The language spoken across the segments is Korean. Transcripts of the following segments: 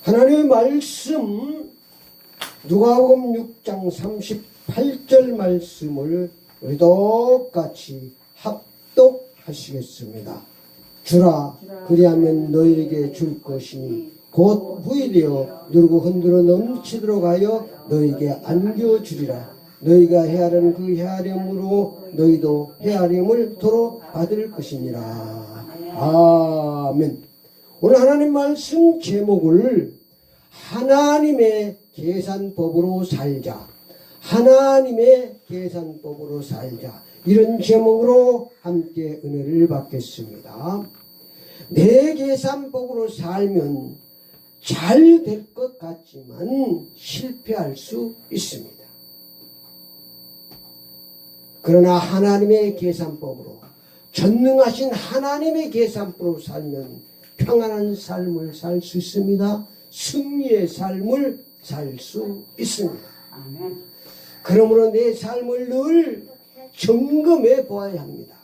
하나님의 말씀 누가복음 6장 38절 말씀을 우리 똑같이 합독하시겠습니다. 주라 그리하면 너희에게 줄 것이니 곧 후일되어 누르고 흔들어 넘치도록 하여 너희에게 안겨주리라. 너희가 헤아리는 그 헤아림으로 너희도 헤아림을 도로 받을 것이니라. 아멘. 오늘 하나님 말씀 제목을 하나님의 계산법으로 살자, 하나님의 계산법으로 살자, 이런 제목으로 함께 은혜를 받겠습니다. 내 계산법으로 살면 잘 될 것 같지만 실패할 수 있습니다. 그러나 하나님의 계산법으로, 전능하신 하나님의 계산법으로 살면 평안한 삶을 살 수 있습니다. 승리의 삶을 살 수 있습니다. 아멘. 그러므로 내 삶을 늘 점검해 보아야 합니다.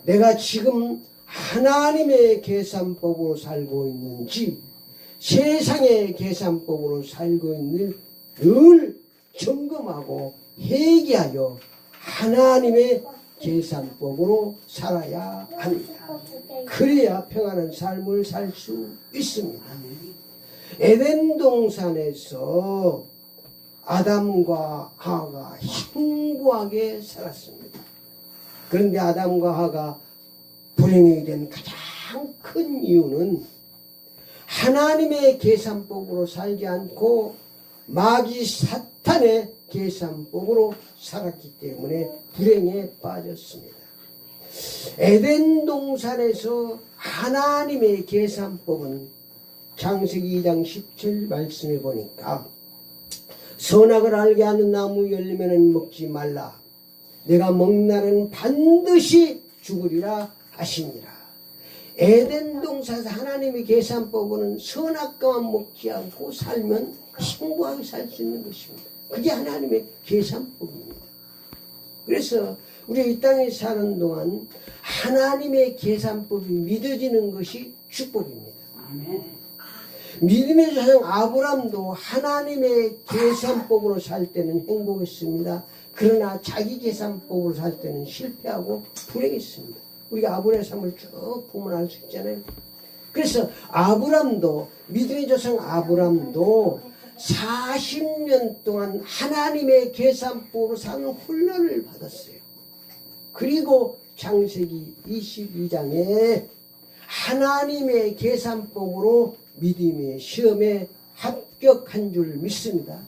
내가 지금 하나님의 계산법으로 살고 있는지 세상의 계산법으로 살고 있는지 늘 점검하고 회개하여 하나님의 계산법으로 살아야 합니다. 그래야 평안한 삶을 살 수 있습니다. 에덴 동산에서 아담과 하와가 행복하게 살았습니다. 그런데 아담과 하와가 불행하게 된 가장 큰 이유는 하나님의 계산법으로 살지 않고 마귀 사탄의 계산법으로 살았기 때문에 불행에 빠졌습니다. 에덴 동산에서 하나님의 계산법은 창세기 2장 17 말씀에 보니까 선악을 알게 하는 나무 열매는 먹지 말라. 내가 먹는 날은 반드시 죽으리라 하시니라. 에덴 동산에서 하나님의 계산법은 선악과만 먹지 않고 살면 행복하게 살 수 있는 것입니다. 그게 하나님의 계산법입니다. 그래서 우리가 이 땅에 사는 동안 하나님의 계산법이 믿어지는 것이 축복입니다. 아멘. 믿음의 조상 아브람도 하나님의 계산법으로 살 때는 행복했습니다. 그러나 자기 계산법으로 살 때는 실패하고 불행했습니다. 우리가 아브라함의 삶을 쭉 보면 알 수 있잖아요. 그래서 아브람도, 믿음의 조상 아브람도 40년 동안 하나님의 계산법으로 사는 훈련을 받았어요. 그리고 창세기 22장에 하나님의 계산법으로 믿음의 시험에 합격한 줄 믿습니다.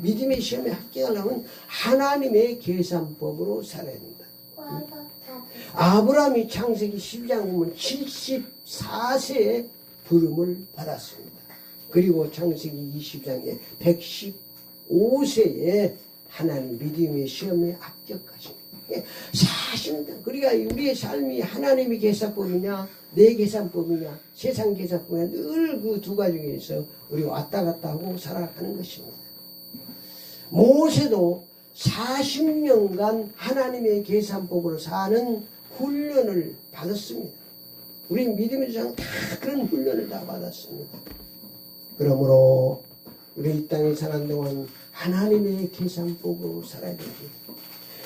믿음의 시험에 합격하려면 하나님의 계산법으로 살아야 합니다. 아브라함이 창세기 12장 보면 74세에 부름을 받았습니다. 그리고 창세기 20장에 115세에 하나님 믿음의 시험에 합격하십니다. 40년, 그러니까 우리의 삶이 하나님의 계산법이냐 내 계산법이냐 세상 계산법이냐 늘 그 두 가지에서 우리가 왔다 갔다 하고 살아가는 것입니다. 모세도 40년간 하나님의 계산법으로 사는 훈련을 받았습니다. 우리 믿음의 조상 다 그런 훈련을 다 받았습니다. 그러므로 우리 이 땅에 사는 동안 하나님의 계산법으로 살아야 되지.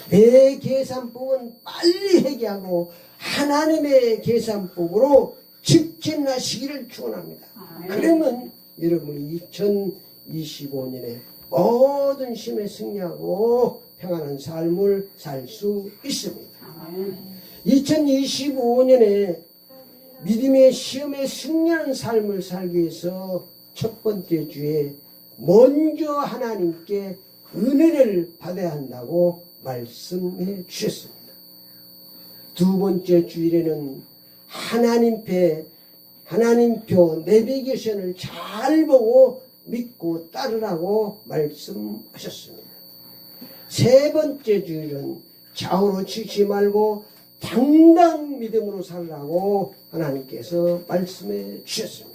내 계산법은 빨리 회개하고 하나님의 계산법으로 직진하시기를 축원합니다. 그러면 여러분이 2025년에 모든 심에 승리하고 평안한 삶을 살 수 있습니다. 2025년에 믿음의 시험에 승리하는 삶을 살기 위해서 첫 번째 주에 먼저 하나님께 은혜를 받아야 한다고 말씀해 주셨습니다. 두 번째 주일에는 하나님표 내비게이션을 잘 보고 믿고 따르라고 말씀하셨습니다. 세 번째 주일은 좌우로 치지 말고 당당 믿음으로 살라고 하나님께서 말씀해 주셨습니다.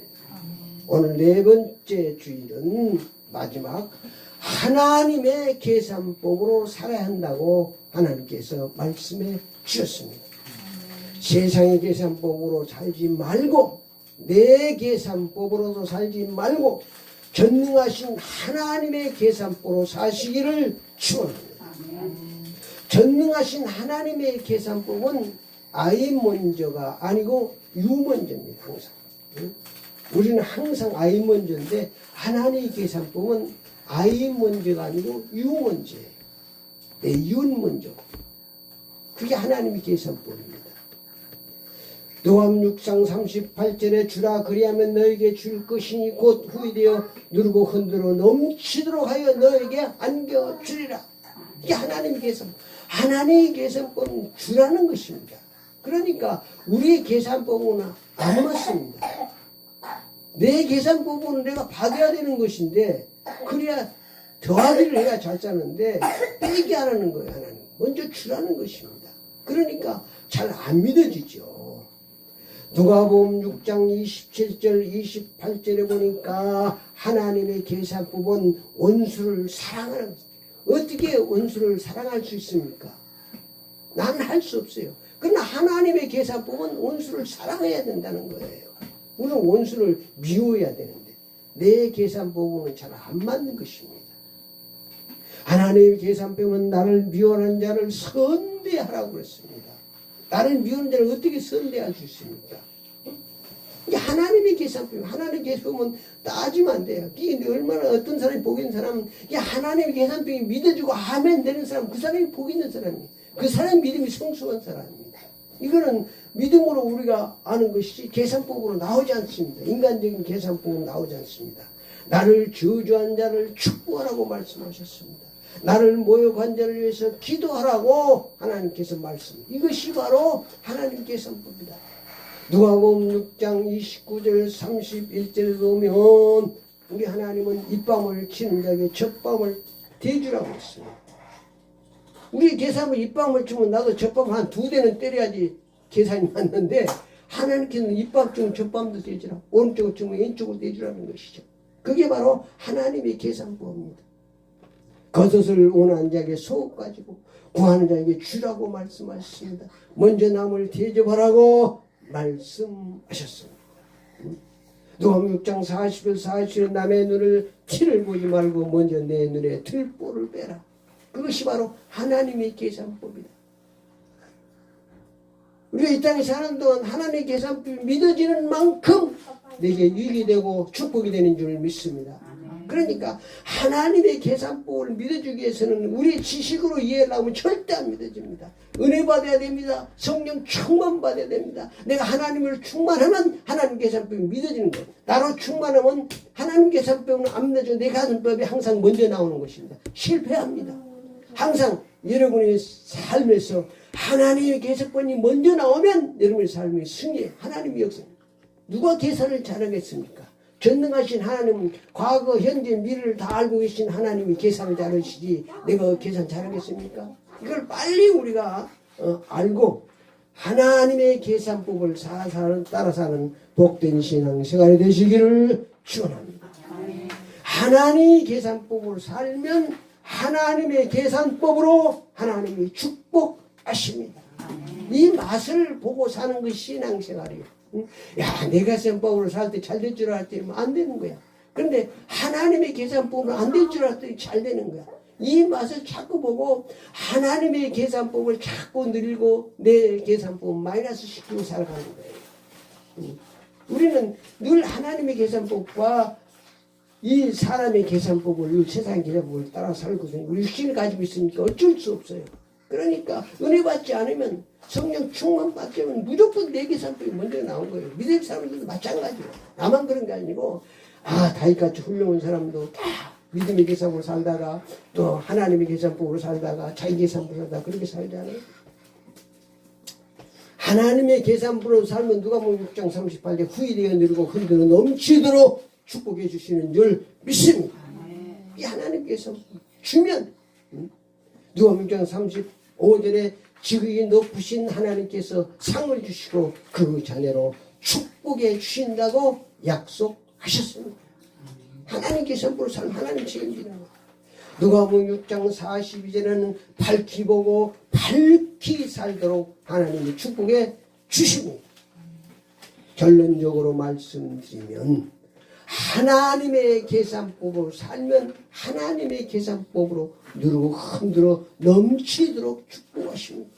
오늘 네 번째 주일은 마지막 하나님의 계산법으로 살아야 한다고 하나님께서 말씀해 주셨습니다. 세상의 계산법으로 살지 말고 내 계산법으로도 살지 말고 전능하신 하나님의 계산법으로 사시기를 축원합니다. 전능하신 하나님의 계산법은 아이 먼저가 아니고 유 먼저입니다. 항상. 우리는 항상 아이 먼저인데 하나님의 계산법은 아이 먼저가 아니고 유 먼저예요. 내 윤 먼저. 그게 하나님의 계산법입니다. 요한 6장 38절에 주라 그리하면 너에게 줄 것이니 곧 후이되어 누르고 흔들어 넘치도록 하여 너에게 안겨주리라. 이게 하나님의 계산법. 하나님의 계산법은 주라는 것입니다. 그러니까 우리의 계산법은 안 맞습니다. 내 계산법은 내가 받아야 되는 것인데 그래야 더하기를 해야 잘 짜는데 빼기 안 하는 거예요. 하나님 먼저 주라는 것입니다. 그러니까 잘 안 믿어지죠. 누가복음 6장 27절 28절에 보니까 하나님의 계산법은 원수를 사랑하는 거예요. 어떻게 원수를 사랑할 수 있습니까? 나는 할 수 없어요. 그러나 하나님의 계산법은 원수를 사랑해야 된다는 거예요. 우리는 원수를 미워해야 되는데 내 계산법은 잘 안 맞는 것입니다. 하나님의 계산법은 나를 미워하는 자를 선대하라고 그랬습니다. 나를 미워하는 자를 어떻게 선대할 수 있습니까? 이게 하나님의 계산법, 하나님의 계산법은 따지면 안 돼요. 이게 얼마나 어떤 사람이 복 있는 사람은 이게 하나님의 계산법이 믿어주고 아멘 되는 사람, 그 사람이 복 있는 사람이에요. 그 사람의 믿음이 성숙한 사람입니다. 이거는 믿음으로 우리가 아는 것이지 계산법으로 나오지 않습니다. 인간적인 계산법으로 나오지 않습니다. 나를 저주한 자를 축복하라고 말씀하셨습니다. 나를 모욕한 자를 위해서 기도하라고 하나님께서 말씀. 이것이 바로 하나님 계산법이다. 누가복음 6장 29절 31절에 보면 우리 하나님은 입밤을 치는 자에게 젖밤을 대주라고 했습니다. 우리 계산은 입밤을 치면 나도 젖밤 한 2대는 때려야지 계산이 맞는데 하나님께서는 입밤 치면 젖밤도 대주라. 오른쪽을 치면 왼쪽으로 대주라는 것이죠. 그게 바로 하나님의 계산법입니다. 겉옷을 원하는 자에게 속옷 가지고 구하는 자에게 주라고 말씀하셨습니다. 먼저 남을 대접하라고 말씀하셨습니다. 누가복음 6장 40절 40절 남의 눈을 티를 보지 말고 먼저 내 눈에 들보를 빼라. 그것이 바로 하나님의 계산법이다. 우리가 이 땅에 사는 동안 하나님의 계산법이 믿어지는 만큼 내게 유익이 되고 축복이 되는 줄 믿습니다. 그러니까 하나님의 계산법을 믿어주기 위해서는 우리 지식으로 이해하려면 절대 안 믿어집니다. 은혜 받아야 됩니다. 성령 충만 받아야 됩니다. 내가 하나님을 충만하면 하나님 계산법이 믿어지는 거예요. 나로 충만하면 하나님 계산법은 안 믿어져. 내 가슴법이 항상 먼저 나오는 것입니다. 실패합니다. 항상 여러분의 삶에서 하나님의 계산법이 먼저 나오면 여러분의 삶이 승리해. 하나님의 역사. 누가 계산을 잘하겠습니까? 전능하신 하나님은 과거, 현재, 미래를 다 알고 계신 하나님이 계산을 잘하시지 내가 계산 잘하겠습니까? 이걸 빨리 우리가 알고 하나님의 계산법을 따라 사는 복된 신앙생활이 되시기를 축원합니다. 하나님의 계산법으로 살면 하나님의 계산법으로 하나님이 축복하십니다. 이 맛을 보고 사는 것이 신앙생활이에요. 야, 내 계산법으로 살 때 잘 될 줄 알았더니 안 되는 거야. 그런데 하나님의 계산법으로 안 될 줄 알았더니 잘 되는 거야. 이 맛을 자꾸 보고 하나님의 계산법을 자꾸 늘리고 내 계산법을 마이너스 시키고 살아가는 거예요. 우리는 늘 하나님의 계산법과 이 사람의 계산법을, 세상의 계산법을 따라 살거든요. 우리 육신을 가지고 있으니까 어쩔 수 없어요. 그러니까 은혜 받지 않으면 성령 충만 받지 않으면 무조건 내 계산법이 먼저 나온 거예요. 믿을 사람들도 마찬가지예요. 나만 그런 게 아니고 다윗같이 훌륭한 사람도 다 믿음의 계산법으로 살다가 또 하나님의 계산법으로 살다가 자기 계산법으로 살다가 그렇게 살잖아요. 하나님의 계산법으로 살면 누가복음 6장 38절 후일에 누리고 흔들어 넘치도록 축복해 주시는 줄 믿습니다. 이 하나님께서 주면 누가복음 6장 35절에 지극히 높으신 하나님께서 상을 주시고 그 자녀로 축복해 주신다고 약속하셨습니다. 하나님께서 앞으로 살면 하나님 책임지는 거예요. 누가복음 6장 42절에는 밝히 보고 밝히 살도록 하나님이 축복해 주십니다. 결론적으로 말씀드리면 하나님의 계산법으로 살면 하나님의 계산법으로 누르고 흔들어 넘치도록 축복하십니다.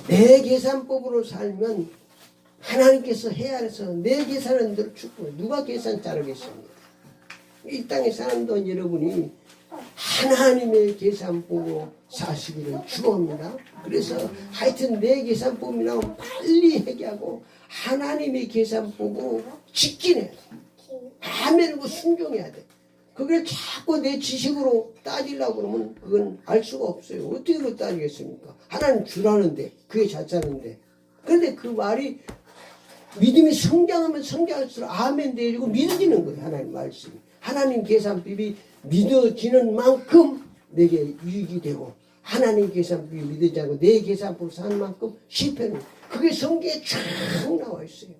내 계산법으로 살면 하나님께서 헤아려서 내 계산은 대로 축복해. 누가 계산 자르겠습니까? 이 땅에 사는 돈 여러분이 하나님의 계산법으로 사시기를 축원합니다. 그래서 하여튼 내 계산법이 나오면 빨리 회개하고 하나님의 계산법으로 직진해야 돼. 아멘고 순종해야 돼. 그걸 자꾸 내 지식으로 따지려고 그러면 그건 알 수가 없어요. 어떻게 그걸 따지겠습니까? 하나님 주라는데 그게 자짜는데. 그런데 그 말이 믿음이 성장하면 성장할수록 아멘 되어지고 믿어지는 거예요. 하나님 말씀이. 하나님 계산법이 믿어지는 만큼 내게 유익이 되고 하나님 계산법이 믿어지지 않고 내 계산법으로 사는 만큼 실패는 그게 성경에 쫙 나와 있어요.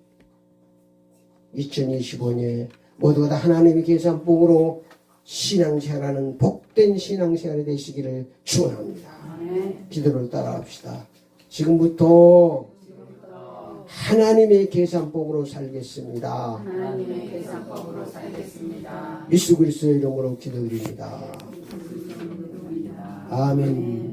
2025년에 모두가 다 하나님의 계산법으로 신앙생활하는 복된 신앙생활이 되시기를 축원합니다. 기도를 따라합시다. 지금부터 하나님의 계산법으로 살겠습니다. 하나님의 계산법으로 살겠습니다. 예수 그리스도의 이름으로 기도드립니다. 아멘.